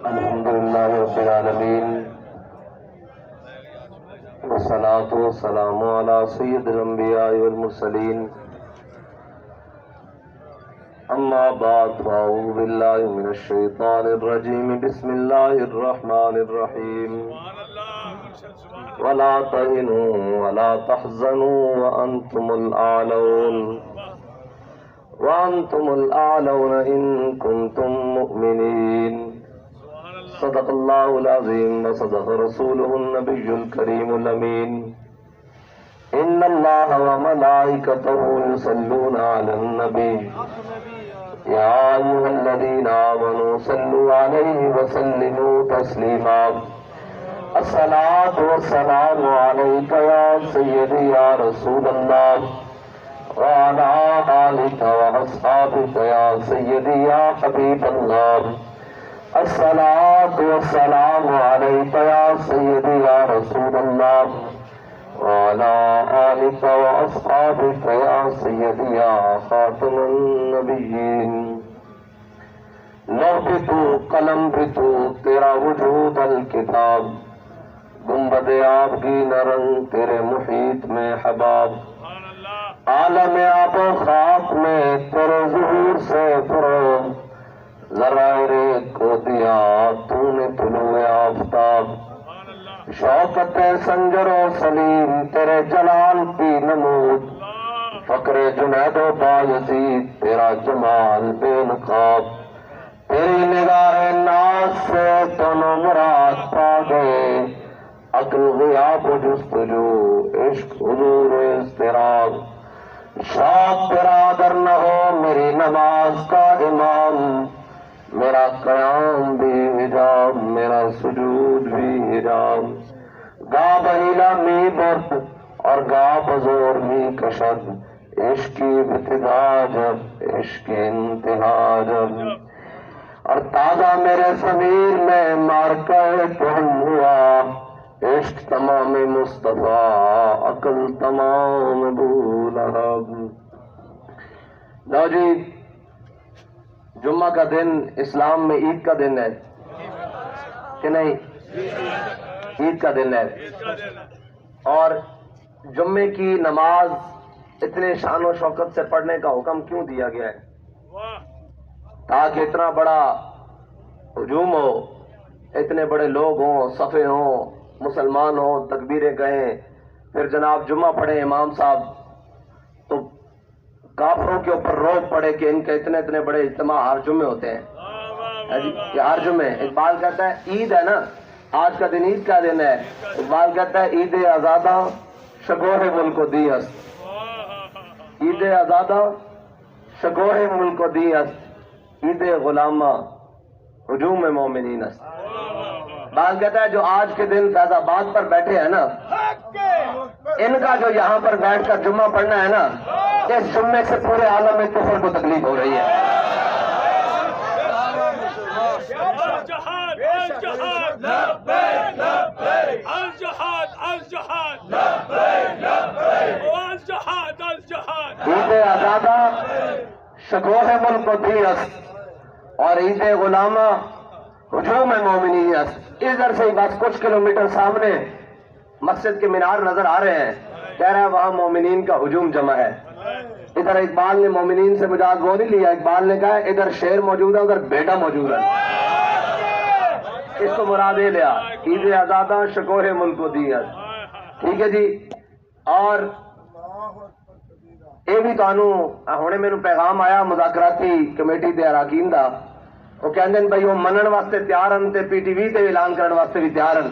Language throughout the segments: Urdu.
الحمدللہ رب العالمین والصلاة والسلام علی سید الانبیاء والمرسلین اما بعد فاعوذ باللہ من الشیطان الرجیم بسم اللہ الرحمن الرحیم ولا تہنوا ولا تحزنوا وانتم الاعلون ان کنتم مؤمنین صدق اللہ العظیم وصدق رسولہ النبی الکریم الامین ان اللہ وملائکتہ یصلون علی النبی یا ایھا الذین آمنوا صلوا علیہ وسلموا تسلیما الصلاۃ والسلام علیک یا سیدی یا رسول اللہ وعلی آلک واصحابک یا سیدی یا حبیب اللہ الصلاۃ والسلام علیک یا سیدی یا رسول اللہ وعلی آلک واصحابک یا سیدی یا خاتم النبیین لوح بھی تو قلم بھی تو تیرا وجود الکتاب گنبد آب کی نرنگ تیرے محیط میں حباب عالم آب و خاک میں تیرے ظہور سے فروغ ذرائع کو دیا تو نے طلوع آفتاب شوکت سنجر و سلیم تیرے جلال کی نمود فقر جنید و بایزید تیرا جمال بے نقاب تیری نگاہ ناز سے دونوں مراد پا گئے عقل غیاب و جستجو عشق حضور و اضطراب شوق تیرا در نہ ہو میری نماز کا امام میرا قیام بھی حجاب میرا سجود بھی حجاب گا بہیلا می برد اور گا بزور می کشد عشق کی ابتدا جب عشق کی انتہا جب اور تازہ میرے ضمیر میں مارکہ تہم ہوا عشق تمام مصطفیٰ عقل تمام بولہب لو جی جمعہ کا دن اسلام میں عید کا دن ہے کہ نہیں؟ عید کا دن ہے اور جمعے کی نماز اتنے شان و شوکت سے پڑھنے کا حکم کیوں دیا گیا ہے؟ تاکہ اتنا بڑا ہجوم ہو، اتنے بڑے لوگ ہوں، صفے ہوں، مسلمان ہوں، تکبیریں کہیں، پھر جناب جمعہ پڑھیں امام صاحب تو کافروں کے اوپر روک پڑے کہ ان کے اتنے اتنے بڑے اجتماع ہر جمعے ہوتے ہیں کہ ہر جمعے اقبال کہتا ہے عید ہے نا، آج کا دن عید کا دن ہے، اقبال کہتا ہے عید آزادہ شگوہ ملک و دی است، عید آزادہ شگوہ ملک و دی است، عید غلامہ ہجوم مومنین است۔ اقبال کہتا ہے جو آج کے دن فیض آباد پر بیٹھے ہیں نا، ان کا جو یہاں پر بیٹھ کر جمعہ پڑھنا ہے نا، اس جمعے سے پورے عالم میں کفر کو تکلیف ہو رہی ہے۔ عید آزادہ شگوہ ملک و دی است اور عید غلامہ ہجوم مومنین است۔ ادھر سے بس کچھ کلومیٹر سامنے مسجد کے مینار نظر آ رہے ہیں، کہہ رہا ہے وہاں مومنین کا ہجوم جمع ہے۔ ادھر اقبال نے مومنین سے مجاز وہ نہیں لیا، اقبال نے کہا ادھر شیر موجود ہے ادھر بیٹا موجود ہے، اس کو مراد یہ لیا عید آزادہ شگوہ ملک و دی است۔ ٹھیک ہے جی، اور یہ بھی تانوں ہونے میرے پیغام آیا مذاکراتی کمیٹی دے اراکین دا، وہ کہندے ہیں بھائی وہ منن واسطے تیار ہیں تے پی ٹی وی تے اعلان کرنے واسطے بھی تیار ہیں۔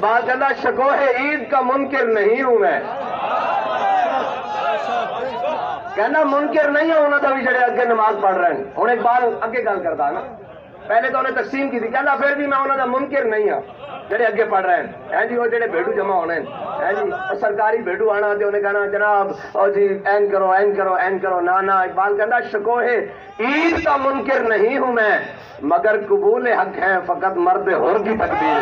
بات کرنا شکوہ عید کا منکر نہیں ہوں میں، کہنا منکر نہیں ہوں تو بھی جڑے اگے نماز پڑھ رہے ہیں. ہوں ایک بار اگے گل کرتا نا، پہلے تو انہیں تقسیم کی تھی، کہنا پھر بھی میں انہوں کا منکر نہیں ہوں جڑے اگے پڑھ رہے ہیں جی. وہ جڑے بھیڈو جمع ہونے ہیں جی، سرکاری بھیڈو آنا تے انہیں کہنا جناب او جی این کرو این کرو این کرو. نا اقبال کہنا شکوہ عید کا منکر نہیں ہوں میں، مگر قبول حق ہے فقط مرد حر کی تکبیر.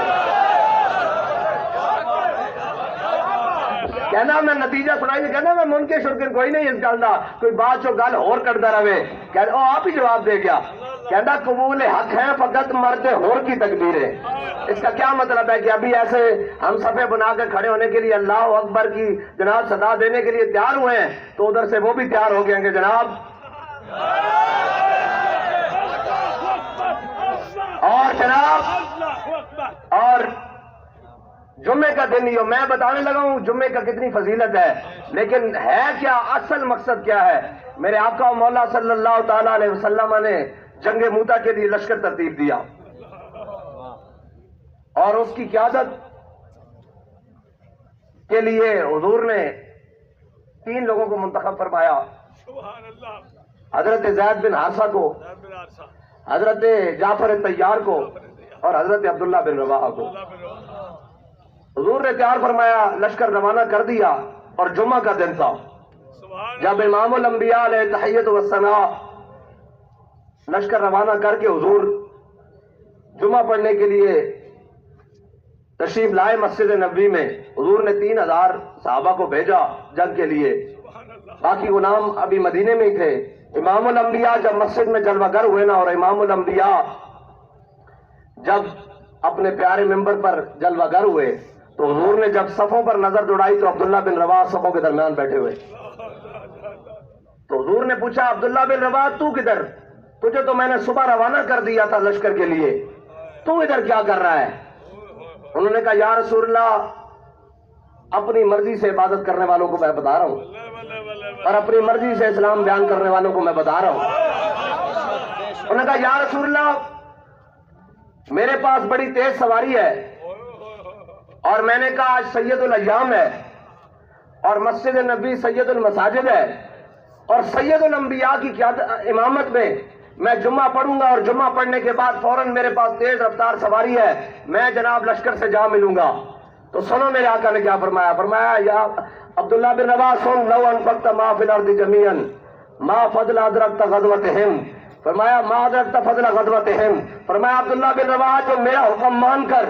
کہنا میں نتیجہ سنائی، کہنا میں منکر شرکر کوئی نہیں اس گل دا، کوئی بات چو گل اور کرتا رہے. کہنا او آپ ہی جواب دے گیا، کہنا قبول حق ہے فقط مرد حر کی تکبیر ہے. اس کا کیا مطلب ہے کہ ابھی ایسے ہم صفحے بنا کے کھڑے ہونے کے لیے اللہ اکبر کی جناب صدا دینے کے لیے تیار ہوئے ہیں، تو ادھر سے وہ بھی تیار ہو گئے ہیں کہ جناب اور جناب اور جمعے کا دن یہ میں بتانے لگا ہوں جمعے کا کتنی فضیلت ہے، لیکن ہے کیا اصل مقصد کیا ہے. میرے آقا و مولا صلی اللہ تعالیٰ علیہ وسلم نے جنگ موتا کے لیے لشکر ترتیب دیا اور اس کی قیادت کے لیے حضور نے 3 لوگوں کو منتخب فرمایا. حضرت زید بن حارثہ کو، حضرت جعفر طیار کو اور حضرت عبداللہ بن رواحہ کو. حضور نے تیار فرمایا، لشکر روانہ کر دیا اور جمعہ کا دن تھا جب امام الانبیاء علیہ تحیت و ثناء لشکر روانہ کر کے حضور جمعہ پڑھنے کے لیے تشریف لائے مسجد نبوی میں. حضور نے 3000 صحابہ کو بھیجا جنگ کے لیے، باقی غلام ابھی مدینے میں ہی تھے. امام الانبیاء جب مسجد میں جلوہ گر ہوئے نا، اور امام الانبیاء جب اپنے پیارے ممبر پر جلوہ گر ہوئے تو حضور نے جب صفوں پر نظر دوڑائی تو عبداللہ بن رواحہ صفوں کے درمیان بیٹھے ہوئے. تو حضور نے پوچھا عبداللہ بن رواحہ تو کدھر؟ تجھے تو میں نے صبح روانہ کر دیا تھا لشکر کے لیے، تو ادھر کیا کر رہا ہے؟ انہوں نے کہا یا رسول اللہ اپنی مرضی سے عبادت کرنے والوں کو میں بتا رہا ہوں اور اپنی مرضی سے اسلام بیان کرنے والوں کو میں بتا رہا ہوں. انہوں نے کہا یا رسول اللہ میرے پاس بڑی تیز سواری ہے اور میں نے کہا آج سید الایام ہے اور مسجد نبی سید المساجد ہے اور سید الانبیاء کی امامت میں جمعہ پڑھوں گا اور جمعہ پڑھنے کے بعد فوراً میرے پاس تیز رفتار سواری ہے، میں جناب لشکر سے جا ملوں گا. تو سنو میرے آقا نے کیا فرمایا، فرمایا یا عبداللہ بن رواحہ سن لو انفقت ما فی الارض جمیعا ما فضل ادرکت غزوتہم، فرمایا ما ادرکت فضل غزوتہم. فرمایا عبداللہ بن رواحہ جو میرا حکم مان کر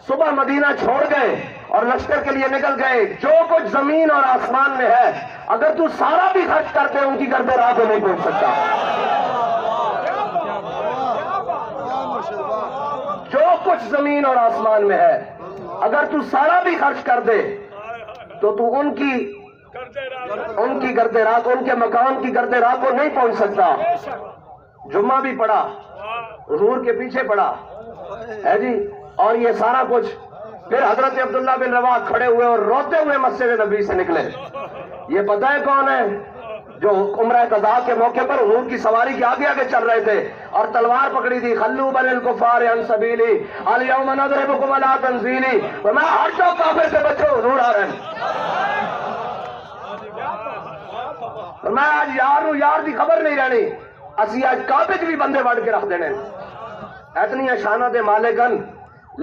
صبح مدینہ چھوڑ گئے اور لشکر کے لیے نکل گئے، جو کچھ زمین اور آسمان میں ہے اگر تو سارا بھی خرچ کرتے ان کی گردے راہ پہ نہیں پہنچ سکتا. جو کچھ زمین اور آسمان میں ہے اگر تو سارا بھی خرچ کر دے تو ان کی گردے راہ، ان کے مکان کی گردے راہ کو نہیں پہنچ سکتا. جمعہ بھی پڑھا، حضور کے پیچھے پڑھا ہے جی، اور یہ سارا کچھ. پھر حضرت عبداللہ بن رواحہ کھڑے ہوئے اور روتے ہوئے مسجد نبی سے نکلے. یہ پتہ ہے کون ہے؟ جو عمرہ قضاء کے موقع پر حضور کی سواری کے آگے آگے چل رہے تھے اور تلوار پکڑی تھی. خلو بن الکفار عن سبیلی الیوم نضربکم علی تنزیلی، میں ہر جو کافر سے بچو حضور آ رہے ہیں. میں آج یار دی خبر نہیں رہنی، اسی آج کعبے چ بھی بندے وڑ کے رکھ دینے. اتنی شانہ دے مالکن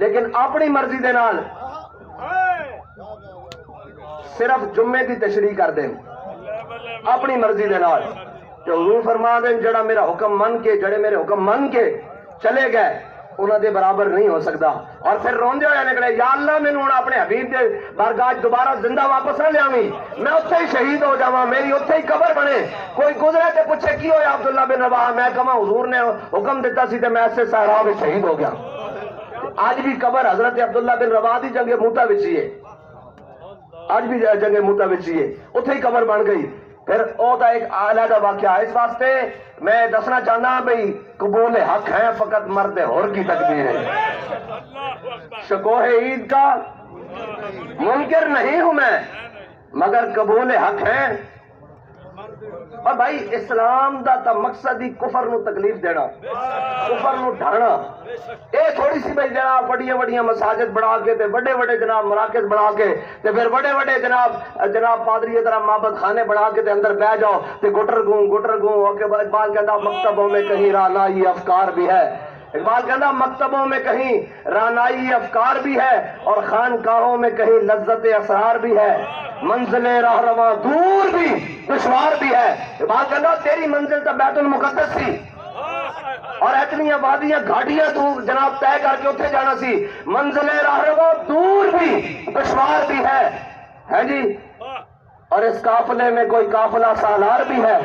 لیکن اپنی مرضی دے نال صرف جمعے دی تشریح کر دیں اپنی مرضی دے نال. کہ حضور فرما دیں جڑا میرا حکم من کے، جڑے میرے حکم من کے چلے گئے انہاں دے برابر نہیں ہو سکتا. اور پھر روندے ہوئے نکلے یا اللہ میں نے اپنے حبیب دے بارگاہ دوبارہ زندہ واپس نہ لیاویں، میں اتھے ہی شہید ہو جاواں، میری اتھے ہی قبر بنے. کوئی گزرے تے پوچھے کی ہویا عبداللہ بن رواحہ، میں کہاں حضور نے حکم دیتا سی تے میں ایسے صحرا میں شہید ہو گیا. آج بھی قبر حضرت عبداللہ بن رواحہ دی جنگ موتا وچ ہی ہے، آج بھی جنگ موتا وچ ہی ہے، اتھے ہی قبر بن گئی. پھر او دا ایک علیحدہ واقعہ. اس واسطے میں دسنا چاہنا بھئی قبول حق ہے فقط مرد حر کی تکبیر ہے. شکوہ عید کا منکر نہیں ہوں میں، مگر قبول حق ہے اور بھائی اسلام دا تا مقصد ہی کفر نو تکلیف دینا، کفر نو ڈھانا. اے تھوڑی سی بھائی جناب بڑیاں بڑیاں مساجد بنا کے تے بڑے بڑے جناب مراکز بنا کے تے پھر بڑے بڑے جناب پادری طرح معبد خانے بنا کے تے اندر بیٹھ جاؤ تے گٹر گوں اقبال کہتا مکتبوں میں کہیں رانائی افکار بھی ہے. اقبال کہتا مکتبوں میں کہیں رانائی افکار بھی ہے اور خانقاہوں میں کہیں لذت اسرار بھی ہے، منزل راہ رواں دور بھی دشوار بھی ہے. اقبال کہتا تیری منزل تو بیت المقدس تھی اور اتنی آبادیاں گھاٹیاں تو جناب طے کر کے اتنے جانا سی. منزل راہ رواں دور بھی دشوار بھی ہے جی، اور اس قافلے میں کوئی قافلہ سالار بھی ہے.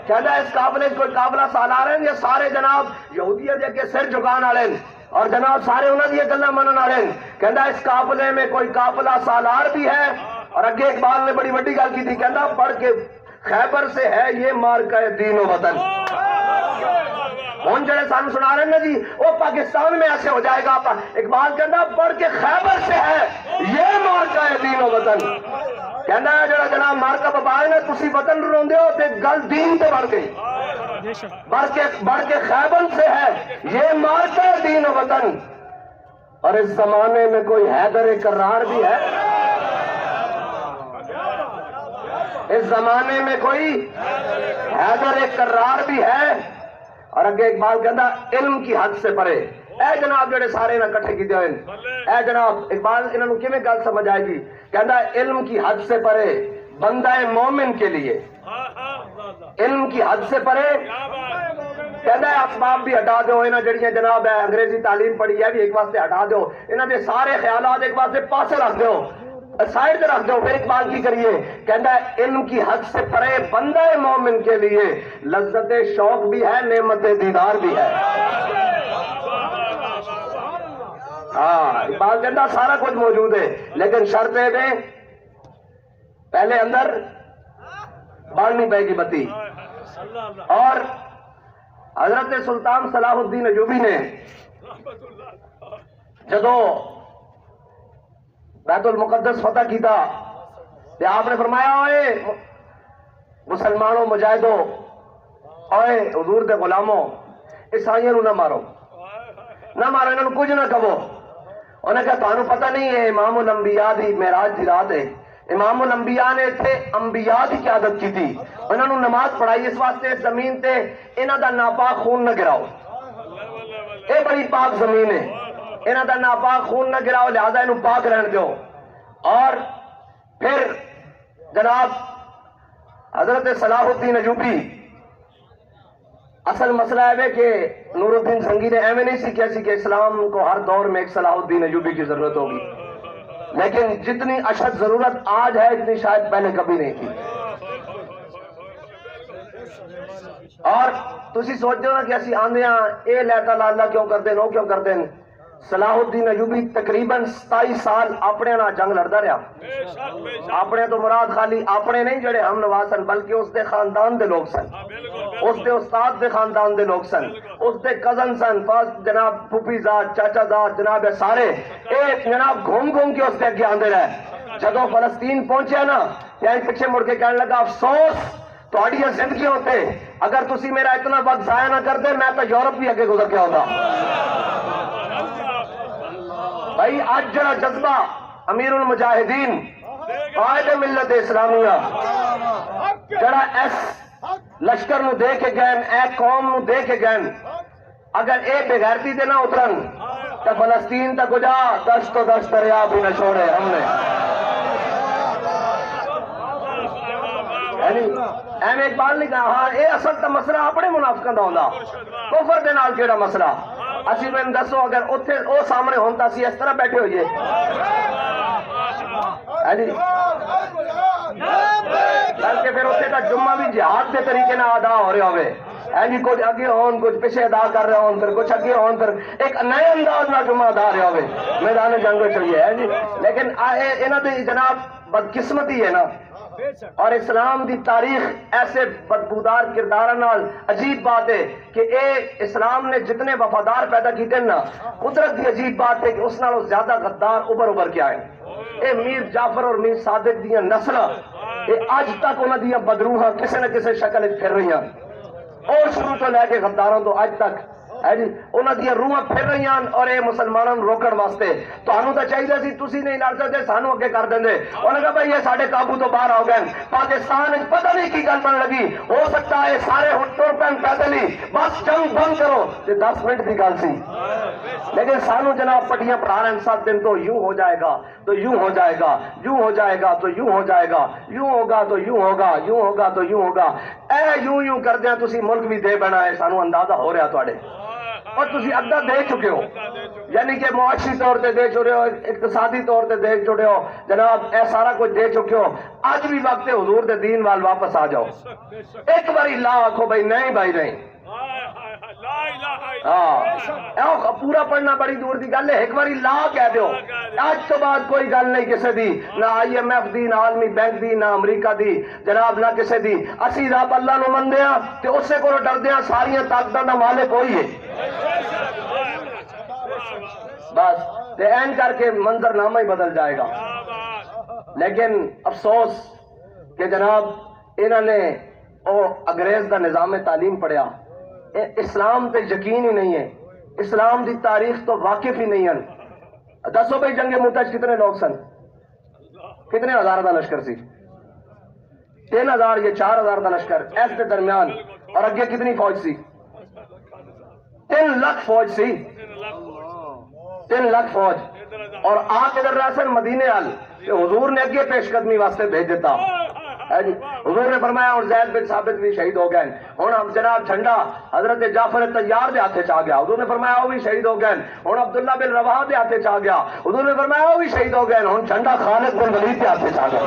کہنا اس قافلے کوئی قافلہ سالار ہیں، یہ سارے جناب یہودیت دے کے سر جھکان والے اور جناب سارے انہوں نے یہ گلاں منن والے. کہنا اس قافلے میں کوئی قافلہ سالار بھی ہے. اور اگے اقبال نے بڑی بڑی گل کی تھی، کہنا پڑھ کے خیبر سے ہے یہ مارکہ دین و وطن. ہوں جڑے سانو سنا رہے ہیں جی وہ پاکستان میں ایسے ہو جائے گا. اقبال کہنا پڑھ کے خیبر سے ہے یہ مارکہ دین و وطن. کہنا ہے جڑا جناب مارکہ ببائے نا تسی وطن روندے ہو تے گل دین تے بڑھ گئی، بڑھ کے خیبر سے ہے یہ مارکہ دین و وطن. اور اس زمانے میں کوئی حیدر کرار بھی ہے، اس زمانے میں کوئی حیدر کرار بھی ہے. اور اگے اقبال کہتا علم کی حد سے پرے. اے جناب جڑے سارے نہ کٹھے کیتے ہوئے اے جناب اقبال انہوں نے کیویں گل سمجھ آئے گی. کہتا علم کی حد سے پرے بندہ مومن کے لیے، علم کی حد سے پرے. کہتا ہے اسباب بھی ہٹا دو، انہاں جڑیاں جناب ہے انگریزی تعلیم پڑھی ہے بھی ایک واسطے ہٹا دو، انہاں دے سارے خیالات ایک واسطے پاسے رکھ دو، سائڈ سے رکھ دو. پھر اقبال کی کریے کہتا ہے علم کی حد سے پرے بندہ مومن کے لیے لذت شوق بھی ہے نعمت دیدار بھی ہے. ہاں اقبال کہتا سارا کچھ موجود ہے لیکن شرط ہے دے پہلے اندر بڑھنی پائے گی بتی. اور حضرت سلطان صلاح الدین ایوبی نے جدو بیت المقدس فتح کیتا تو آپ نے فرمایا اوئے مسلمانوں مجاہدوں، اوئے حضور دے غلاموں، عیسائیوں نہ مارو، نہ مارو، انہوں نے کچھ نہ کہو. انہوں نے کہا تانوں پتہ نہیں ہے امام الانبیاء دی معراج دی رات ہے، امام الانبیاء نے تھے انبیاء دی قیادت کی تھی، انہوں نے نماز پڑھائی اس واسطے اس زمین تے انہاں دا ناپاک خون نہ گراؤ. اے بڑی پاک زمین ہے، انہاں دا ناپاک خون نہ گراؤ، لہذا انہوں پاک رہن دو. اور پھر جناب حضرت صلاح الدین ایوبی اصل مسئلہ ہے کہ نور الدین زنگی نے ایویں نہیں سیکھا سی کہ اسلام کو ہر دور میں ایک صلاح الدین ایوبی کی ضرورت ہوگی، لیکن جتنی اشد ضرورت آج ہے اتنی شاید پہلے کبھی نہیں تھی. اور تسی سوچ ہو نا کہ اسی آندے ہاں اے لیتا اللہ کیوں کر دیں وہ کیوں کر دیں. صلاح الدین ایوبی تقریباً 27 سال اپنے نہ جنگ لڑتا رہا. اپنے تو مراد خالی اپنے نہیں جڑے ہم نواز سن بلکہ اس دے خاندان دے لوگ سن، اس دے استاد دے خاندان دے لوگ سن، اس دے کزن سن، جناب پھوپھی زاد چاچا زاد جناب سارے اے جناب گھوم کے اس دے اگے آندے رہے. جدو فلسطین پہنچے نا یعنی پیچھے مڑ کے کہنے لگا افسوس تھوڑی زندگی ہوتے اگر تسی میرا اتنا وقت ضائع نہ کر دے میں تو یورپ بھی اگے گزر کے ہوتا. بھائی آج جڑا جذبہ امیر المجاہدین قائد ملت اسلامیہ جڑا ایس لشکر نو دے کے گئن، اے قوم نو دے کے گئن، اگر اے بغیرتی دے نہ اترن تو فلسطین تک جا دشت و دشت دریا بھی نہ چھوڑے ہم نے. ایویں اقبال نے کہا ہاں اے اصل تا مسئلہ اپنے منافقاں دا ہوندا، کفر دے نال کیڑا مسئلہ. اسی میں دسو اگر اتھے او سامنے ہوندا سی اس طرح بیٹھے ہوئیے بلکہ پھر اتھے کا جمعہ بھی جہاد کے طریقے نہ ادا ہو رہے ہوئے کچھ اگے ہون کچھ پیچھے ادا کر رہے ہون پھر کچھ اگے ہون پھر ایک نئے انداز نہ جمعہ ادا رہے ہوئے میدان جنگ چلیے لیکن انہاں دی جناب بدقسمتی ہے نا. اور اسلام دی تاریخ ایسے بدبودار کردار نال عجیب بات ہے کہ اے اسلام نے جتنے وفادار پیدا کیتے نا قدرت دی عجیب بات ہے کہ اس نالوں زیادہ غدار ابھر کے آئے. اے میر جعفر اور میر صادق دیاں نسل اج تک انہاں دیاں بدروحاں کسے نہ کسے شکل وچ پھر رہی ہیں، اور شروع تو لے کے غداروں تو اج تک ہے جی انہاں دیاں روحاں پھر رہی ہیں، اور اے مسلمانوں نوں روکن واسطے تانوں تو چاہیے سی تسی نہیں لڑ سکتے، سانوں اگے کر دیندے۔ انہاں نے کہا بھائی یہ ساڈے قابو تو باہر ہو گئے، پاکستان وچ پتہ نہیں کی گل بن لگی، ہو سکتا ہے سارے ہن ٹر پین پیدل ہی، بس جنگ بند کرو، تے 10 منٹ دی گل سی، لیکن سانوں جناب پٹیاں پڑھا رہے ہیں 7 دن تو یوں ہو جائے گا تو یوں ہو جائے گا، یوں ہو جائے گا تو یوں ہو جائے گا، یوں ہوگا تو یوں ہوگا، یوں ہوگا تو یوں ہوگا، اے یوں کردیاں تسی ملک بھی دے بنا ہے، سانوں اندازہ ہو رہا تواڈے، اور تسی ادھا دے چکے ہو، یعنی کہ معاشی طور تے دے چکے ہو، اقتصادی طور تے دے چکے ہو، جناب اے سارا کچھ دے چکے ہو، اج بھی وقت حضور دے دین وال واپس آ جاؤ، ایک باری لا آکھو بھائی نہیں بھائی نہیں، ہاں پورا پڑھنا بڑی دور دی گل ہے، ایک باری لا کہہ دیو، آج تو بعد کوئی گل نہیں کسے دی، نہ IMF دی، نہ عالمی بینک دی، نہ امریکہ دی، جناب نہ کسے دی، اسی رب اللہ نو مندے ہاں تے اسے کو ڈردے ہاں، ساریاں طاقتاں دا مالک ہوئی ہے، بس تے این کر کے منظر نامہ ہی بدل جائے گا۔ لیکن افسوس کہ جناب انہوں نے انگریز دا نظام تعلیم پڑھیا، اسلام تے یقین ہی نہیں ہے، اسلام دی تاریخ تو واقف ہی نہیں ہے۔ دسو بھائی جنگ موتہ کتنے لوگ سن، کتنے ہزار دا لشکر سی، 3000 یا 4000 دا لشکر اس کے درمیان، اور اگے کتنی فوج سی، 3 لاکھ فوج سی، 3 لاکھ فوج، اور آپ ادھر رہ سن مدینے آل کہ حضور نے اگے پیش قدمی واسطے بھیج دیتا، حضور نے فرمایا اور زید بن ثابت بھی شہید ہو گئے، ہوں اب جناب جھنڈا حضرت جعفر طیار دے ہاتھے چاہ گیا، حضور نے فرمایا وہ بھی شہید ہو گئے، ہوں عبداللہ بن رواحہ دے ہاتھے چاہ گیا، حضور نے فرمایا وہ بھی شہید ہو گئے، ہوں جھنڈا خالد بن ولید دے ہاتھے چاہ گیا۔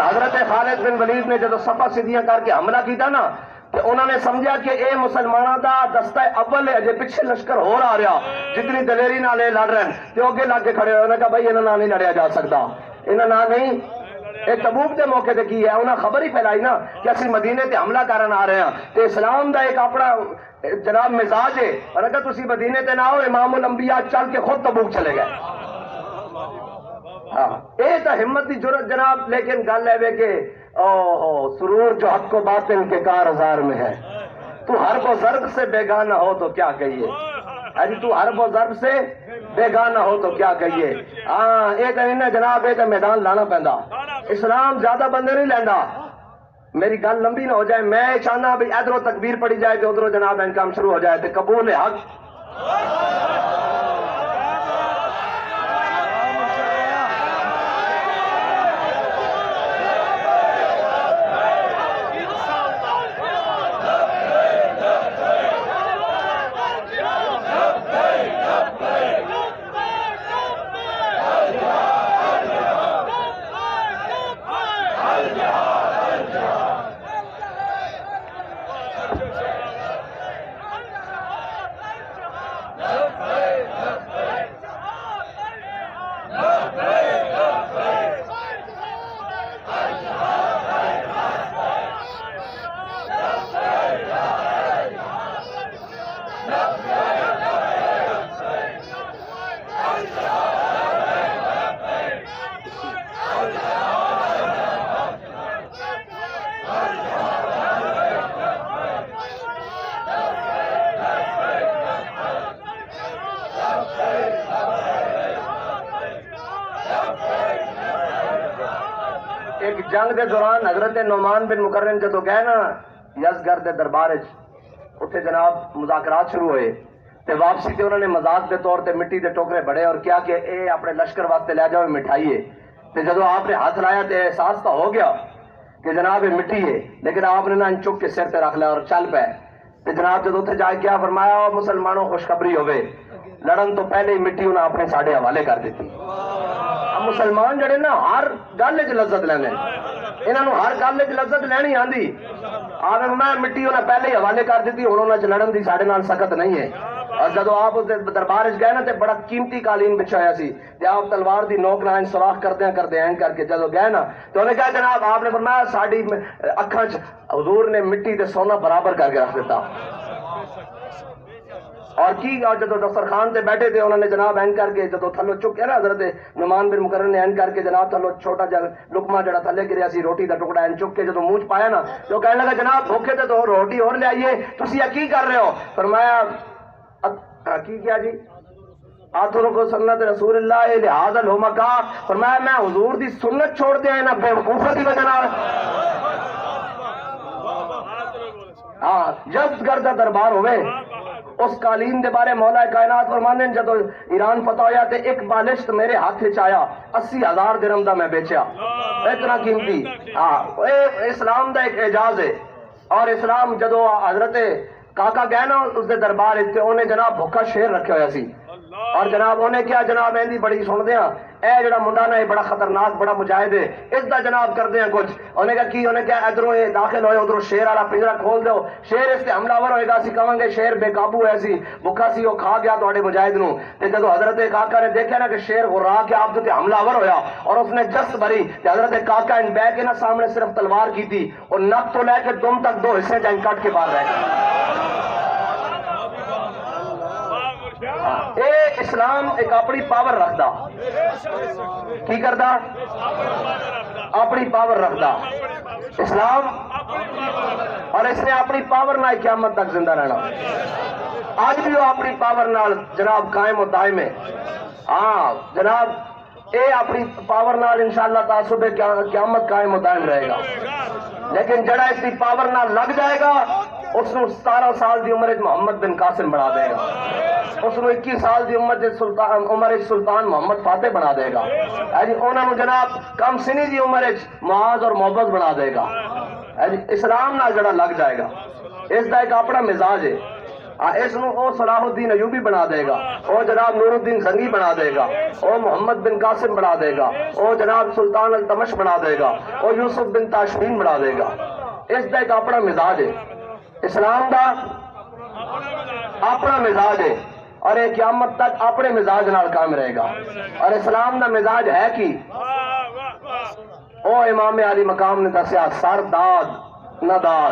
حضرت خالد بن ولید نے جب صفا سدیاں کر کے حملہ کیتا نا کہ انہوں نے سمجھا کہ اے مسلمانوں دا دستہ اول ہے، جے پیچھے لشکر ہو رہا جتنی دلیری نال لڑ رہے ہیں تے اگے لگ کے کھڑے ہوئے، انہوں نے کہا بھائی انہاں نال نہیں لڑیا جا سکتا، انہاں نال نہیں۔ ایک تبوک دے موقع تے کی ہے انہاں خبر ہی پھیلائی نا کہ اسی مدینے تے حملہ کرن آ رہے ہیں، تے اسلام دا ایک اپنا جناب مزاج ہے، اور اگر تسی مدینے تے نہ ہو امام الانبیاء چل کے خود تبوک چلے گئے، ہاں اے تا ہمت دی جرت جناب۔ لیکن گل ہے کہ سرور جو حق و باطل کے کارزار میں ہے، تو حرب و ضرب سے بیگانہ ہو تو کیا کہیے، تو حرب و ضرب سے بیگانہ ہو تو کیا کہیے، ہاں اے کہنا جناب اے میدان لانا پہندا، اسلام زیادہ بندے نہیں لیندا۔ میری گل لمبی نہ ہو جائے، میں چاہنا بھی ادھروں تکبیر پڑی جائے تو ادھروں جناب انکام شروع ہو جائے، تے قبول حق۔ ایک جنگ دے دوران حضرت نعمان بن مقرن جدو گئے نا یزگرد دے دربار اتنے جناب مذاکرات شروع ہوئے، تے واپسی تے انہوں نے مذاق دے طور تے مٹی دے ٹوکرے بڑے اور کیا کہ اے اپنے لشکر واسطے لے جاؤ مٹھائی ہے، تے جدو آپ نے ہاتھ لایا تے احساس تو ہو گیا کہ جناب یہ مٹی ہے، لیکن آپ نے نہ چک کے سر تے رکھ لیا اور چل پے، تے جناب جدو اتنے جا کے کیا فرمایا، مسلمانوں خوشخبری ہوئے، لڑن تو پہلے ہی مٹی انہیں اپنے ساڑے حوالے کر دیتی۔ اب مسلمان جڑے نا ہر گل وچ لذت لینے، انہاں نوں ہر گل وچ لذت لینی آندی، آدم میں مٹی انہیں پہلے ہی حوالے کر دیتی، ہن انہاں چ لڑن دی ساڈے نال سخت نہیں ہے، اور جدو آپ اس دربار گئے نا تے بڑا قیمتی قالین بچھایا سی تے آپ تلوار دی نوک نال سوراخ کردے ہیں کر کے جدو گئے نا تو انہیں کہا جناب آپ نے فرمایا ساڑی اکھاں حضور نے مٹی تے سونا برابر کر کے رکھ دیتا اور کی جدو دسترخوان تے بیٹھے تھے انہوں نے جناب این کر کے جدو تھلو چکے نا حضرت نعمان بن مقرن نے این کر کے جناب تھلو چھوٹا جا لقمہ جڑا تھلے گریا سی روٹی دا ٹکڑا این چک کے جدو منہ چ پایا نا تو کہنے لگا جناب بھوکے تے تو روٹی اور لے آئیے تسی کی کر رہے ہو؟ فرمایا کی کیا جی آتھروں کو سنت رسول اللہ لہذا الحمقا فرمایا میں حضور دی سنت چھوڑ دیا ہے نا بے وقوفہ دی وجہ نال جب گردہ دربار ہوئے اس قالین دے بارے مولا کائنات فرمانے جدو ایران فتح ہویا تے ایک بالشت میرے ہاتھ چایا 80,000 درہم دا میں بیچیا اتنا قیمتی اسلام دا ایک اعجاز ہے اور اسلام جدو حضرت کاکا گئے نا اس دے دربار اتنے انہیں جناب بھوکا شیر رکھے ہویا سی اور جناب انہیں کیا جناب ایندی بڑی سن دیا اے جڑا منڈا نا بڑا خطرناک بڑا مجاہد ہے اس دا جناب کر دیا کچھ انہیں کہا کی انہیں کیا ادھروں یہ داخل ہوئے ادھروں شیر والا پنجرا کھول دو شیر اس سے حملہ ہوئے گا سی کہاں گے شیر بے قابو ہے سی بھوکا سی وہ کھا گیا تو مجاہد نو تے جدو حضرت کاکا نے دیکھا نا کہ شیر غرا کے آپ تے حملہ ہویا اور اس نے جست بھری تے حضرت کاکا ان بے کے نا سامنے صرف تلوار کی تھی اور نک تو لے کے دم تک 2 حصے جائیں کٹ کے باہر رہ اے اسلام ایک اپنی پاور رکھدا کی کردا اپنی پاور رکھدا اسلام اور اس نے اپنی پاور نہ قیامت تک زندہ رہنا آج بھی وہ اپنی پاور نال جناب قائم و دائم ہے ہاں جناب اے اپنی پاور نال انشاءاللہ تعصب قیامت قائم و دائم رہے گا لیکن جڑا اس کی پاور نال لگ جائے گا اس نے 17 سال دی عمر محمد بن قاسم بنا دے گا اس نے 21 سال دی عمر سلطان محمد فاتح بنا دے گا انہوں نے جناب کم سنی دی عمر معاذ اور محبت بنا دے گا اسلام نال جڑا لگ جائے گا اس دا ایک اپنا مزاج ہے اس نو او صلاح الدین ایوبی بنا دے گا او جناب نور الدین زنگی بنا دے گا او محمد بن قاسم بنا دے گا او جناب سلطان التمش بنا دے گا او یوسف بن تاشفین بنا دے گا اس دا ایک اپنا مزاج ہے اسلام دا اپنا مزاج ہے اور ایک قیامت تک اپنے مزاج نال قائم رہے گا اور اسلام دا مزاج ہے کی او امام علی مقام نے دسیا سر داد نہ داد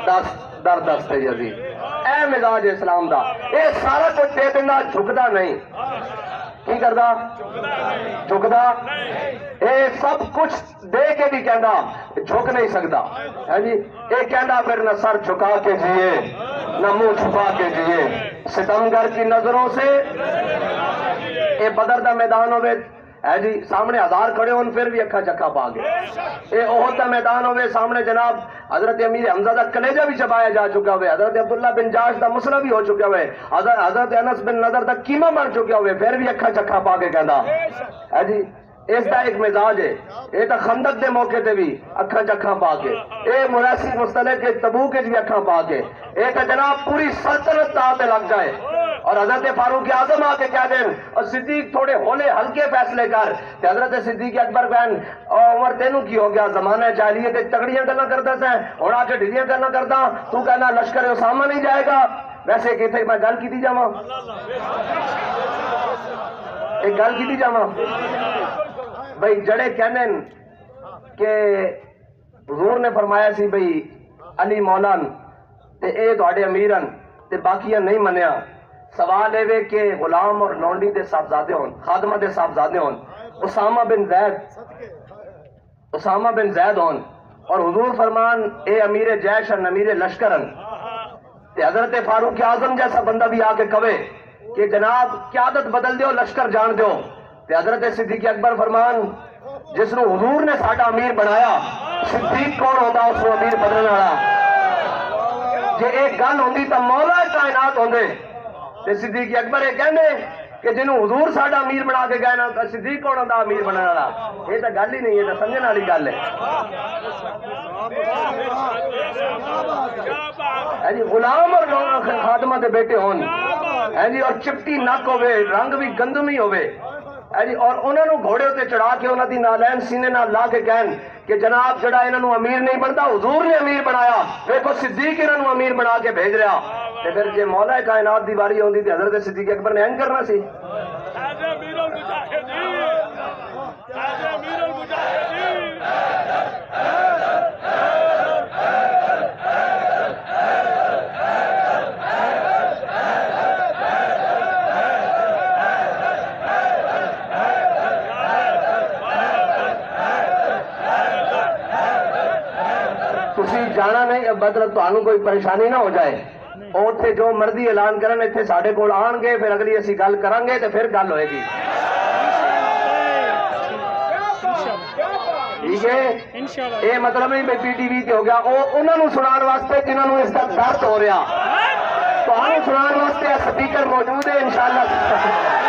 دست در دست یزید اے مزاج اسلام دا اے سارا کچھ دے دینا جھکدا نہیں کی کردا جھکدا اے سب کچھ دے کے بھی کہندا جھک نہیں سکتا ہے جی اے کہندا پھر نہ سر جھکا کے جیے نہ منہ چھپا کے جیے ستمگر کی نظروں سے اے بدر دا میدان ہوئے ہے جی سامنے 1000 کھڑے ہون پھر بھی اکھا چکا پا گئے اے احد دا میدان ہوئے سامنے جناب حضرت امیر حمزہ دا کلیجہ بھی چبایا جا چکا ہوئے حضرت عبداللہ بن جاش دا مسئلہ بھی ہو چکا ہوئے حضرت انس بن نظر دا قیمہ مر چکا ہوئے پھر بھی اکھا چکا پا کے کہندا ہے جی اس دا ایک مزاج ہے اے تا خندق دے موقع تے بھی اکھا چکھا پا کے اے مراسی مستلق کے تبوک کے بھی اکھا پا کے اے تا جناب پوری سلطنت تاتے لگ جائے اور حضرت فاروق اعظم آ کے کیا دیں اور صدیق تھوڑے ہولے ہلکے فیصلے کر تے حضرت صدیق اکبر بہن عمر تینوں کی ہو گیا زمانہ جاہلیت تے تگڑیاں کرنا کرتا سے اور آ کے ڈھیلیاں کرنا کرتا تو کہنا لشکر اسامہ نہیں جائے گا ویسے کہتے میں گل کی دی جاواں ایک گل کی دی جاواں بھئی جڑے کہنے کہ حضور نے فرمایا سی بھئی علی مولان تے اے تواڈے امیرن تے باقیاں نہیں منیا سوال ہے کہ غلام اور لونڈی دے صاحبزادے ہون خادمہ دے صاحبزادے ہون اسامہ بن زید ہون اور حضور فرمان اے امیر جیشن امیر لشکرن تے حضرت فاروق اعظم جیسا بندہ بھی آ کے کہے کہ جناب قیادت بدل دیو لشکر جان دیو تے حضرت صدیق اکبر فرمان جس نے حضور نے ساڈا امیر بنایا صدیق کون ہوتا اس کو امیر بدلنے والا جے ایک گل ہوندی تا مولا کائنات ہوندے تے صدیق اکبر یہ کہندے کہ جنہوں حضور ساڈا امیر بنا کے گئے نا صدیق کون ہوتا امیر بننے والا یہ تو گل ہی نہیں ہے سمجھنے والی گل ہے جی غلام اور خادمہ دے بیٹے ہون ہے جی اور چپٹی نک ہوئے رنگ بھی گندمی ہوئے اور انہوں نے گھوڑے ہوتے چڑھا کے انہوں دی نالین سینے نال لا کے کہن کہ جناب جڑا انہوں نے امیر نہیں بنتا حضور نے امیر بنایا، دیکھو صدیق انہوں نے امیر بنا کے بھیج رہا. تے پھر جے مولا کائنات دی باری ہوندی تے حضرت صدیق اکبر نے این کرنا سی. تسی جانا نہیں، مطلب تانوں کوئی پریشانی نہ ہو جائے. اوتھے جو مرضی اعلان کرن ایتھے ساڈے کول آن گے، پھر اگلی اسی گل کران گے تے پھر گل ہوئے گی. ٹھیک ہے، یہ مطلب نہیں میں پی ٹی وی تے ہو گیا. انہوں نے سنان واسطے جنہوں نے اس کا درد ہو رہا، تو سنان واسطے سپیکر موجود ہے انشاءاللہ.